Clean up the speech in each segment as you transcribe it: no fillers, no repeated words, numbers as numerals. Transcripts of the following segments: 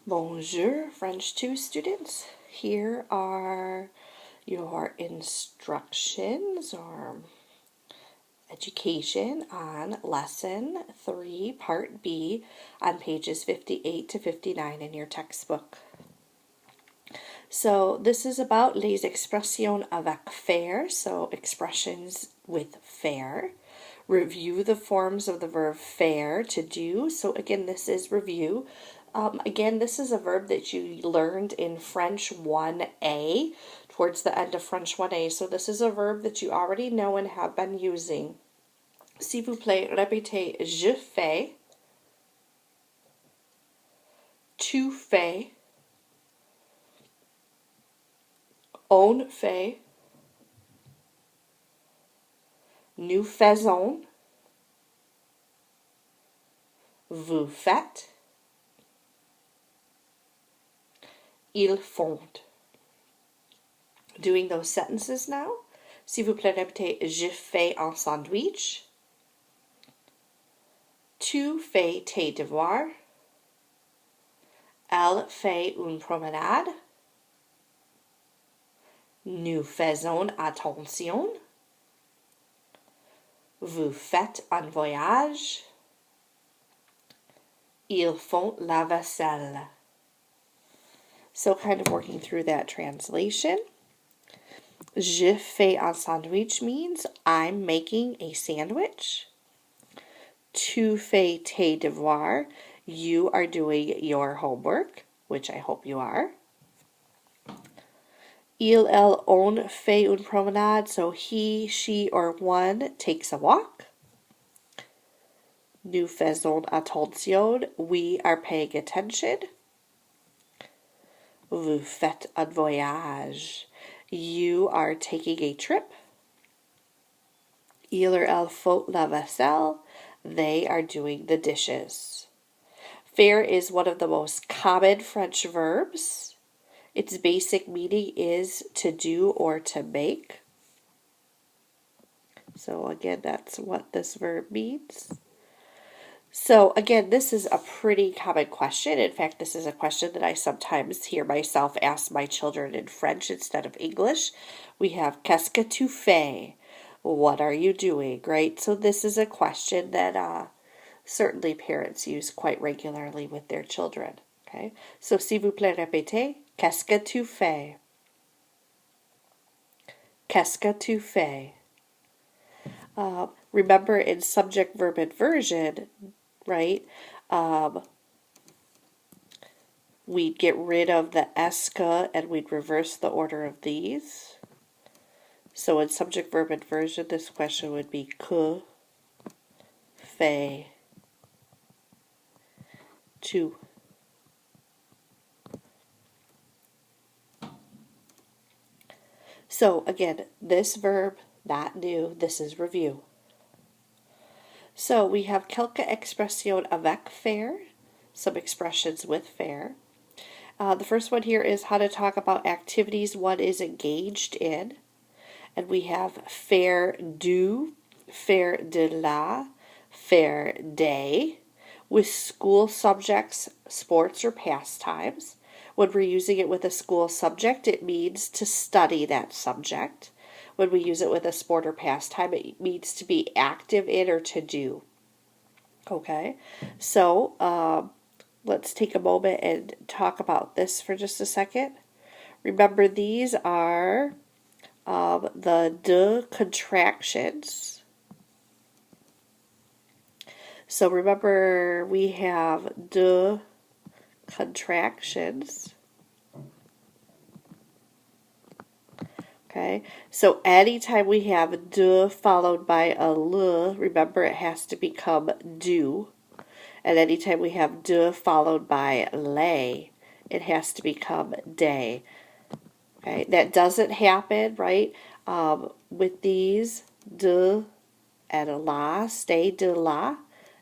Bonjour, French 2 students. Here are your instructions or education on Lesson 3, Part B, on pages 58 to 59 in your textbook. So this is about les expressions avec faire, so expressions with faire. Review the forms of the verb faire, to do. So again, this is review. Again, this is a verb that you learned in French 1A, towards the end of French 1A. So this is a verb that you already know and have been using. S'il vous plaît, répétez je fais, tu fais, on fait, nous faisons, vous faites, ils font. Doing those sentences now. S'il vous plaît, répétez je fais un sandwich. Tu fais tes devoirs. Elle fait une promenade. Nous faisons attention. Vous faites un voyage. Ils font la vaisselle. So kind of working through that translation. Je fais un sandwich means I'm making a sandwich. Tu fais tes devoirs. You are doing your homework, which I hope you are. Il, elle, on fait une promenade. So he, she, or one takes a walk. Nous faisons attention. We are paying attention. Vous faites un voyage. You are taking a trip. Il or elle font la vaisselle. They are doing the dishes. Faire is one of the most common French verbs. Its basic meaning is to do or to make. So again, that's what this verb means. So again, this is a pretty common question. In fact, this is a question that I sometimes hear myself ask my children in French instead of English. We have qu'est-ce que tu fais? What are you doing, right? So this is a question that certainly parents use quite regularly with their children. Okay, so s'il vous plaît, répétez, qu'est-ce que tu fais? Qu'est-ce que tu fais? Remember in subject-verb inversion, right, we'd get rid of the est que and we'd reverse the order of these. So in subject-verb inversion, this question would be que fais-tu? So again, this verb, not new, this is review. So we have quelques expressions avec faire, some expressions with faire. The first one here is how to talk about activities one is engaged in. And we have faire du, faire de la, faire des, with school subjects, sports, or pastimes. When we're using it with a school subject, it means to study that subject. When we use it with a sport or pastime, it means to be active in or to do. Okay, so let's take a moment and talk about this for just a second. Remember, these are the de contractions. So remember, we have de contractions. Okay, so anytime we have de followed by a le, remember it has to become do. And anytime we have de followed by les, it has to become des. Okay, that doesn't happen, right? With these, de and la stay de la,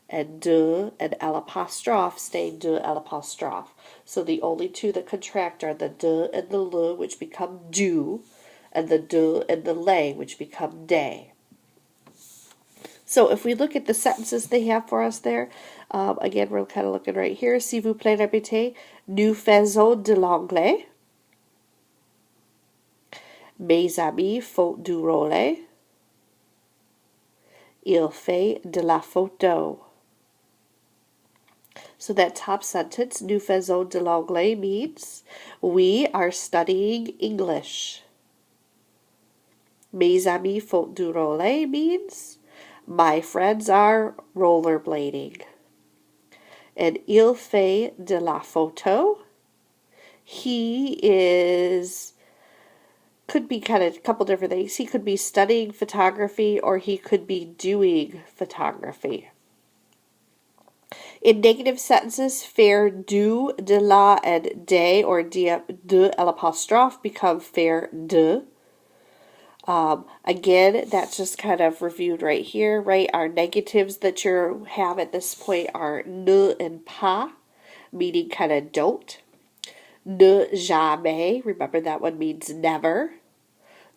and de and l'apostrophe stay de l'apostrophe. So the only two that contract are the de and the le, which become do, and the de and the les, which become des. So if we look at the sentences they have for us there, again, we're kind of looking right here. S'il vous plaît, répétez. Nous faisons de l'anglais. Mes amis font du roller. Il fait de la photo. So that top sentence, nous faisons de l'anglais, means we are studying English. Mes amis font du roller means my friends are rollerblading. And il fait de la photo, he is, could be kind of a couple different things. He could be studying photography or he could be doing photography. In negative sentences, faire du, de la, and de, or de l'apostrophe become faire de. Again, that's just kind of reviewed right here, right? Our negatives that you have at this point are ne and pas, meaning kind of don't. Ne jamais, remember that one means never.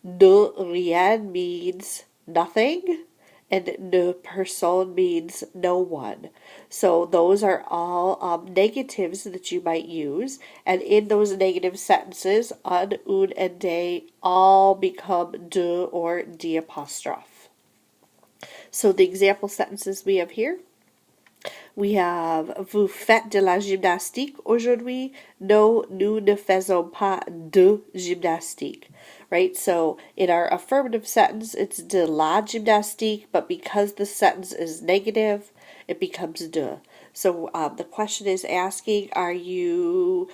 Ne rien means nothing. And ne personne means no one. So those are all negatives that you might use. And in those negative sentences, un, un, and de all become de or de apostrophe. So the example sentences we have here. We have, vous faites de la gymnastique aujourd'hui? No, nous ne faisons pas de gymnastique. Right? So in our affirmative sentence, it's de la gymnastique, but because the sentence is negative, it becomes de. So the question is asking, are you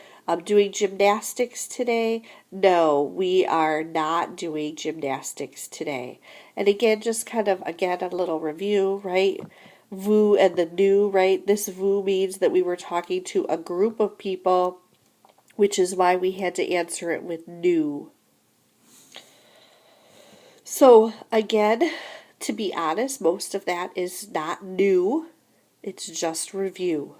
doing gymnastics today? No, we are not doing gymnastics today. And again, just kind of, again, a little review, right? Vous and the nous, right? This vous means that we were talking to a group of people, which is why we had to answer it with nous. So again, to be honest, most of that is not new. It's just review.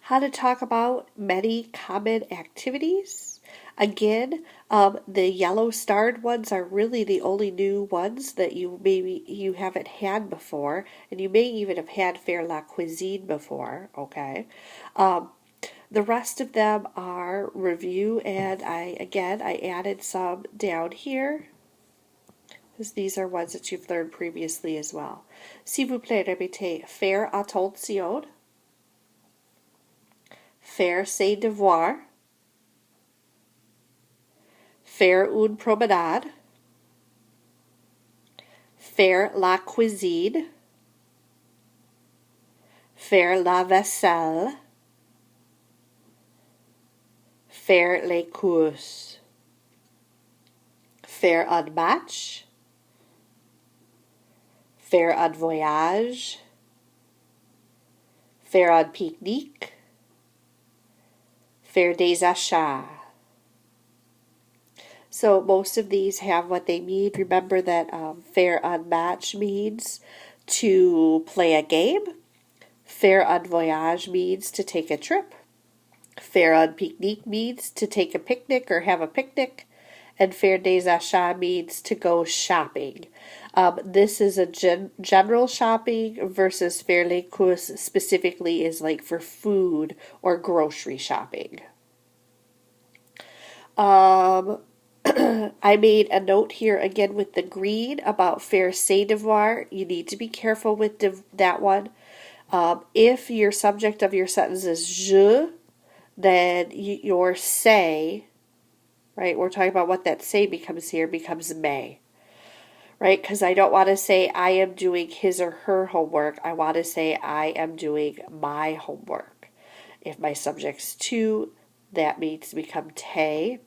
How to talk about many common activities. Again, the yellow starred ones are really the only new ones that you haven't had before, and you may even have had faire la cuisine before, okay? The rest of them are review, and I added some down here, because these are ones that you've learned previously as well. S'il vous plaît, répétez. Faire attention. Faire ses devoirs. Faire une promenade. Faire la cuisine. Faire la vaisselle. Faire les courses. Faire un match. Faire un voyage. Faire un pique-nique. Faire des achats. So most of these have what they mean. Remember that faire un match means to play a game. Faire un voyage means to take a trip. Faire un pique-nique means to take a picnic or have a picnic. And faire des achats means to go shopping. This is a general shopping versus faire les courses specifically is like for food or grocery shopping. I made a note here again with the green about faire ses devoirs. You need to be careful with that one. If your subject of your sentence is je, then your say, right, we're talking about what that say becomes here, becomes may. Right, because I don't want to say I am doing his or her homework. I want to say I am doing my homework. If my subject's to, that needs to become te.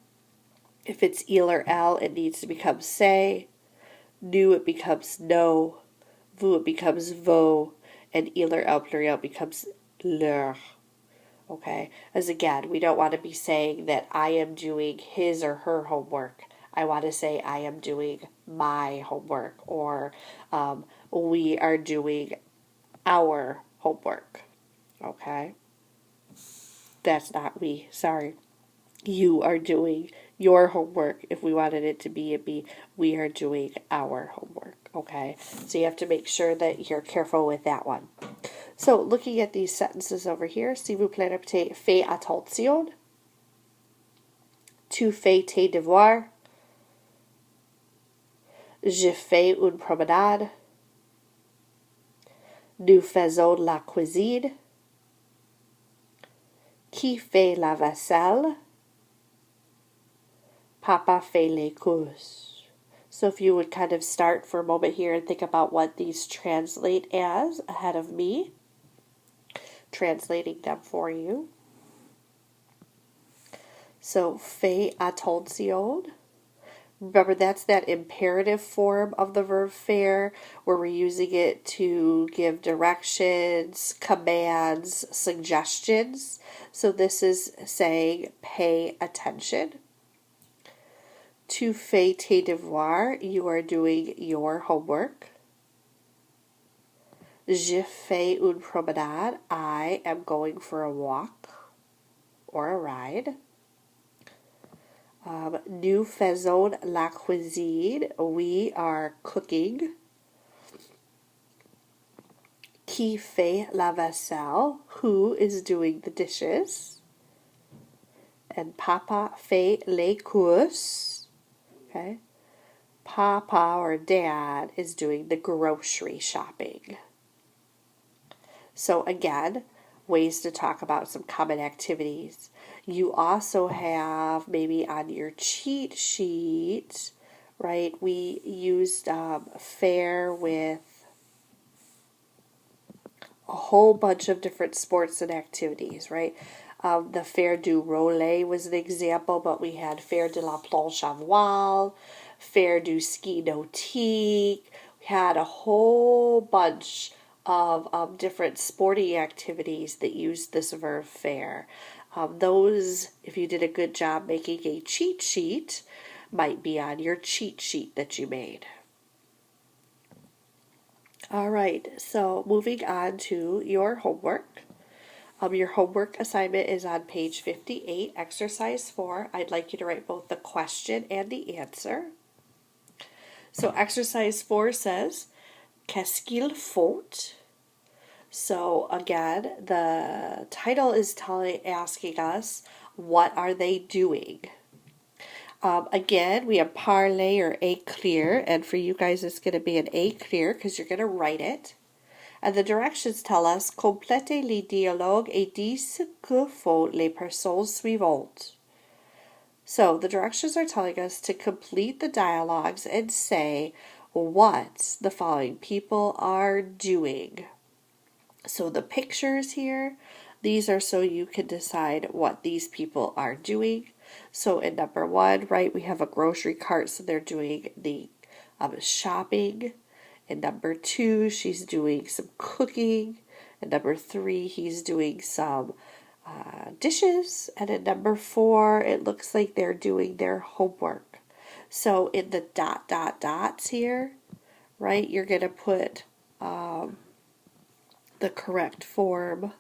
If it's il or elle, it needs to become say. Nous, it becomes no. Vous, it becomes vos. And il or elle pluriel becomes leur. Okay, as again, we don't want to be saying that I am doing his or her homework. I want to say I am doing my homework, or we are doing our homework. Okay? That's not we, sorry. You are doing your homework. If we wanted it to be, it'd be we are doing our homework. Okay, so you have to make sure that you're careful with that one. So looking at these sentences over here, si vous plaît répétez, fais attention, tu fais tes devoirs, je fais une promenade, nous faisons la cuisine, qui fait la vaisselle, papa fait les courses. So if you would kind of start for a moment here and think about what these translate as ahead of me, translating them for you. So, fais attention. Remember, that's that imperative form of the verb faire, where we're using it to give directions, commands, suggestions. So this is saying pay attention. Tu fais tes devoirs. You are doing your homework. Je fais une promenade. I am going for a walk or a ride. Nous faisons la cuisine. We are cooking. Qui fait la vaisselle? Who is doing the dishes? And papa fait les courses. Okay. Papa or dad is doing the grocery shopping. So again, ways to talk about some common activities. You also have maybe on your cheat sheet, right? We used faire with a whole bunch of different sports and activities, right? The faire du relais was an example, but we had faire de la planche à voile, faire du ski nautique. We had a whole bunch of different sporting activities that used this verb faire. Those, if you did a good job making a cheat sheet, might be on your cheat sheet that you made. All right, so moving on to your homework. Your homework assignment is on page 58, exercise 4. I'd like you to write both the question and the answer. So exercise 4 says, qu'est-ce qu'ils font? So again, the title is asking us, what are they doing? Again, we have parler or écrire, and for you guys it's going to be an écrire because you're going to write it. And the directions tell us, complétez les dialogues et dites ce que font les personnes suivantes. So the directions are telling us to complete the dialogues and say what the following people are doing. So the pictures here, these are so you can decide what these people are doing. So in number 1, right, we have a grocery cart, so they're doing the shopping. In number 2, she's doing some cooking. In number 3, he's doing some dishes. And in number 4, it looks like they're doing their homework. So in the dots here, right, you're going to put the correct form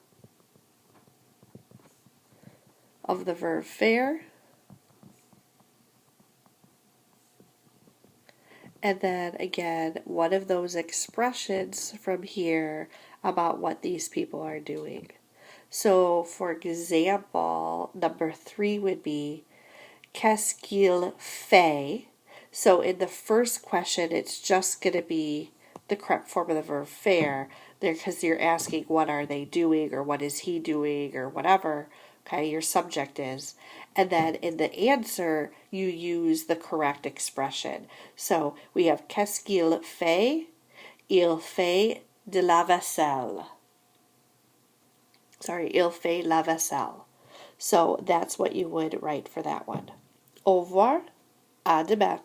of the verb faire. And then again, one of those expressions from here about what these people are doing. So for example, number 3 would be, qu'est-ce qu'il fait? So in the first question, it's just going to be the correct form of the verb faire, because you're asking what are they doing, or what is he doing, or whatever, okay, your subject is. And then in the answer, you use the correct expression. So we have qu'est-ce qu'il fait? Il fait de la vaisselle. Sorry, il fait la vaisselle. So that's what you would write for that one. Au revoir, à demain.